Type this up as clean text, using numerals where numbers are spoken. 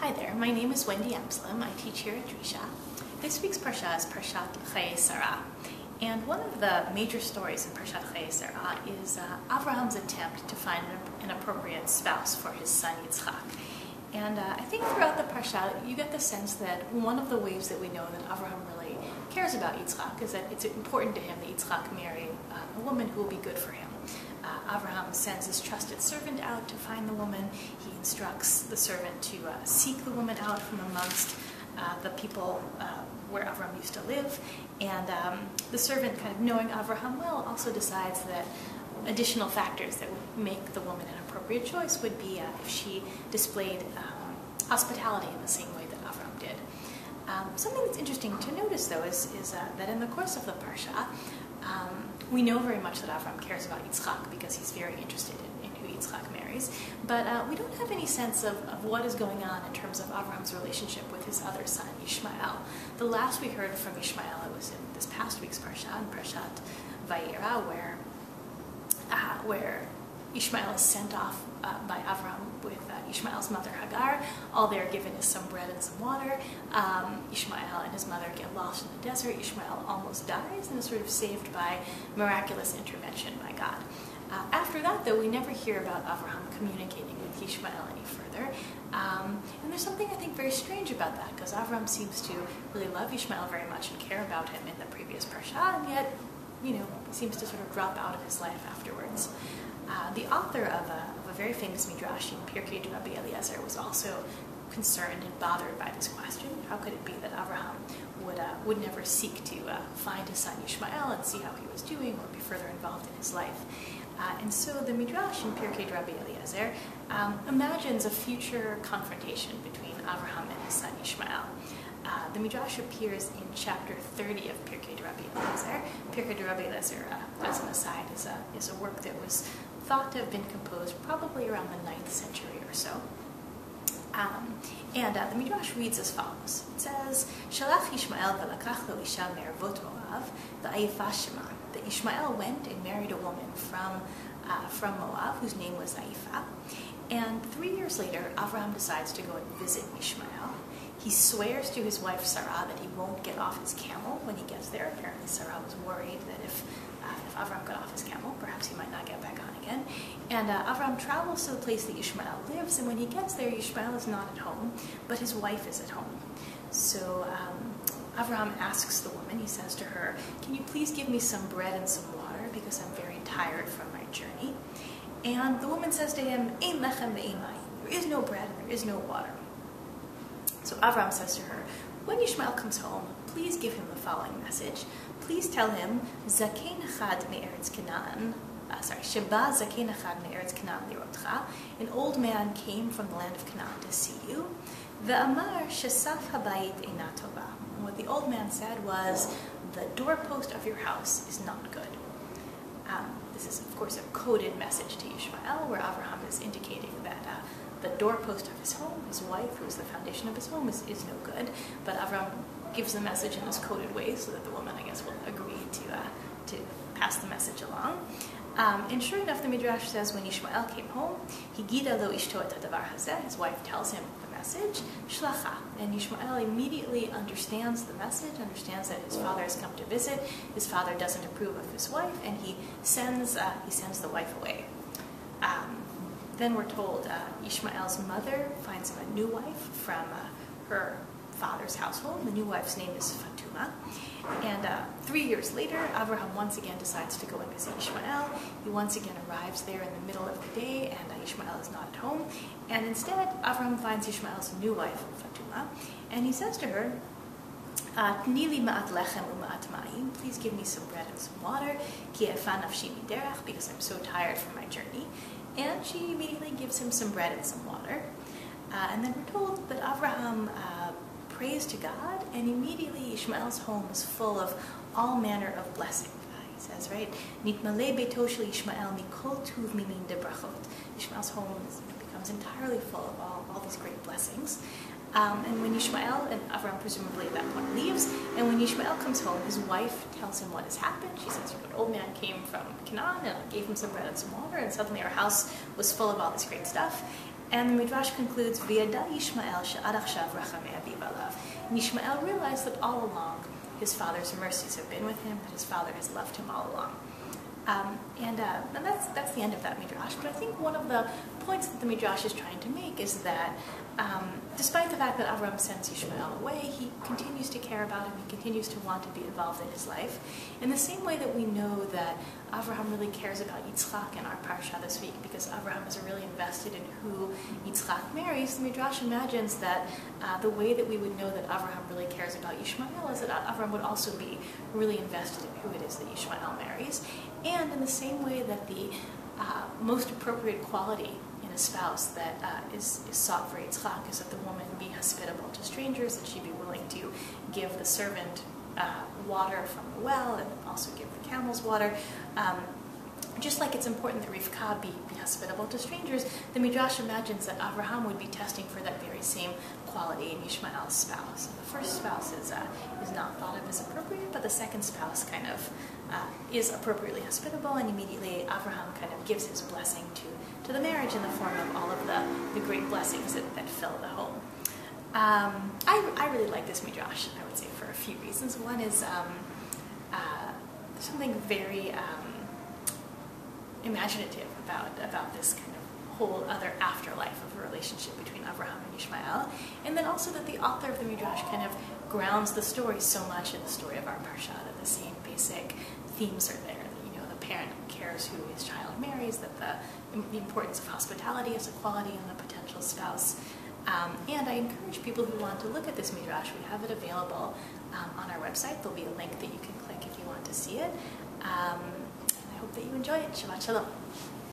Hi there, my name is Wendy Amsellem. I teach here at Drisha. This week's Parsha is Parashat Chayei Sarah. And one of the major stories in Parashat Chayei Sarah is Avraham's attempt to find an appropriate spouse for his son Yitzchak. And I think throughout the Parsha, you get the sense that one of the ways that we know that Avraham really cares about Yitzchak is that it's important to him that Yitzchak marry a woman who will be good for him. Avraham sends his trusted servant out to find the woman. He instructs the servant to seek the woman out from amongst the people where Avraham used to live. And the servant, kind of knowing Avraham well, also decides that additional factors that would make the woman an appropriate choice would be if she displayed hospitality in the same way that Avraham did. Something that's interesting to notice, though, is that in the course of the Parsha, we know very much that Avraham cares about Yitzchak because he's very interested in who Yitzchak marries, but we don't have any sense of what is going on in terms of Avraham's relationship with his other son, Ishmael. The last we heard from Ishmael, it was in this past week's Parsha, in Parashat Vayera, where Ishmael is sent off by Avraham with Ishmael's mother Hagar. All they're given is some bread and some water. Ishmael and his mother get lost in the desert. Ishmael almost dies and is sort of saved by miraculous intervention by God. After that, though, we never hear about Avraham communicating with Ishmael any further. And there's something, I think, very strange about that, because Avraham seems to really love Ishmael very much and care about him in the previous Parsha, and yet, seems to sort of drop out of his life afterwards. The author of a very famous midrash in Parashat Rabbi Eliezer was also concerned and bothered by this question. How could it be that Avraham would never seek to find his son Ishmael and see how he was doing or be further involved in his life? And so the midrash in Parashat Rabbi Eliezer imagines a future confrontation between Avraham and his son Ishmael. The midrash appears in chapter 30 of Parashat Rabbi Eliezer. Parashat Rabbi Eliezer, as an aside, is a work that was thought to have been composed probably around the 9th century or so. And the midrash reads as follows. It says, "Shalach Ishmael v'lakach lo isha me'ervot Moav v'ayifa shema." That Ishmael went and married a woman from Moab, whose name was Aifa. And 3 years later, Avraham decides to go and visit Ishmael. He swears to his wife Sarah that he won't get off his camel when he gets there. Apparently Sarah was worried that if Avraham got off his camel, perhaps he might not get back on again. And Avraham travels to the place that Ishmael lives, and when he gets there, Ishmael is not at home, but his wife is at home. So Avraham asks the woman, he says to her, "Can you please give me some bread and some water, because I'm very tired from my journey?" And the woman says to him, "Ein lechem ve'ein mayim." There is no bread and there is no water. So Avraham says to her, "When Ishmael comes home, please give him the following message. Please tell him, Zakein echad me'eretz Canaan, Sheba Zakein echad me'eretz Canaan lirotcha, an old man came from the land of Canaan to see you. Ve'amar shesaf habayit eina tova." And what the old man said was, "The doorpost of your house is not good." This is, of course, a coded message to Ishmael, where Avraham is indicating that the doorpost of his home, his wife, who is the foundation of his home, is no good. But Avraham gives the message in this coded way so that the woman, I guess, will agree to pass the message along. And sure enough, the midrash says when Ishmael came home, Higida lo ishto et hadavar hazeh, his wife tells him the message, shlacha, and Ishmael immediately understands the message, understands that his father has come to visit, his father doesn't approve of his wife, and he sends the wife away. Then we're told Ishmael's mother finds him a new wife from her father's household. The new wife's name is Fatuma. And 3 years later, Avraham once again decides to go and visit Ishmael. He once again arrives there in the middle of the day, and Ishmael is not at home. And instead, Avraham finds Ishmael's new wife, Fatuma, and he says to her, "Tni li ma'at lechem u'ma'at ma'im. Please give me some bread and some water. Ki efa nafshi miderach, because I'm so tired from my journey." And she immediately gives him some bread and some water. And then we're told that Avraham prays to God, and immediately Ishmael's home is full of all manner of blessing. He says, right, "Nitmale beito shel Ishmael mikol tuv mimin de brachot." Ishmael's home becomes entirely full of all these great blessings. And when Ishmael, and Avraham presumably at that point leaves, and when Ishmael comes home, his wife tells him what has happened. She says, "An old man came from Canaan, and I gave him some bread and some water, and suddenly our house was full of all this great stuff." And the Midrash concludes, V'yada Yishmael she'ad achshav rachamei aviv alav. And Yishmael realized that all along his father's mercies have been with him, that his father has loved him all along. And that's the end of that Midrash. But I think one of the points that the Midrash is trying to make is that despite the fact that Avraham sends Yishmael away, he continues to care about him, he continues to want to be involved in his life. In the same way that we know that Avraham really cares about Yitzchak in our parsha this week, because Avraham is really invested in who Yitzchak marries, the Midrash imagines that the way that we would know that Avraham really cares about Yishmael is that Avraham would also be really invested in who it is that Yishmael marries. And in the same way that the most appropriate quality in a spouse that is sought for Yitzchak is that the woman be hospitable to strangers, that she be willing to give the servant water from the well and also give the camels water. Just like it's important that Rivka be hospitable to strangers, the Midrash imagines that Avraham would be testing for that very same quality in Yishmael's spouse. The first spouse is not thought of as appropriate, but the second spouse kind of is appropriately hospitable, and immediately Avraham kind of gives his blessing to the marriage in the form of all of the great blessings that fill the home. I really like this Midrash, I would say, for a few reasons. One is there's something very imaginative about this kind of whole other afterlife of a relationship between Avraham and Yishmael, and then also that the author of the Midrash kind of grounds the story so much in the story of our parsha, that the same basic themes are there. That, the parent cares who his child marries, that the importance of hospitality as a quality in the potential spouse. And I encourage people who want to look at this Midrash. We have it available on our website. There'll be a link that you can click if you want to see it. I hope that you enjoy it. Shabbat Shalom.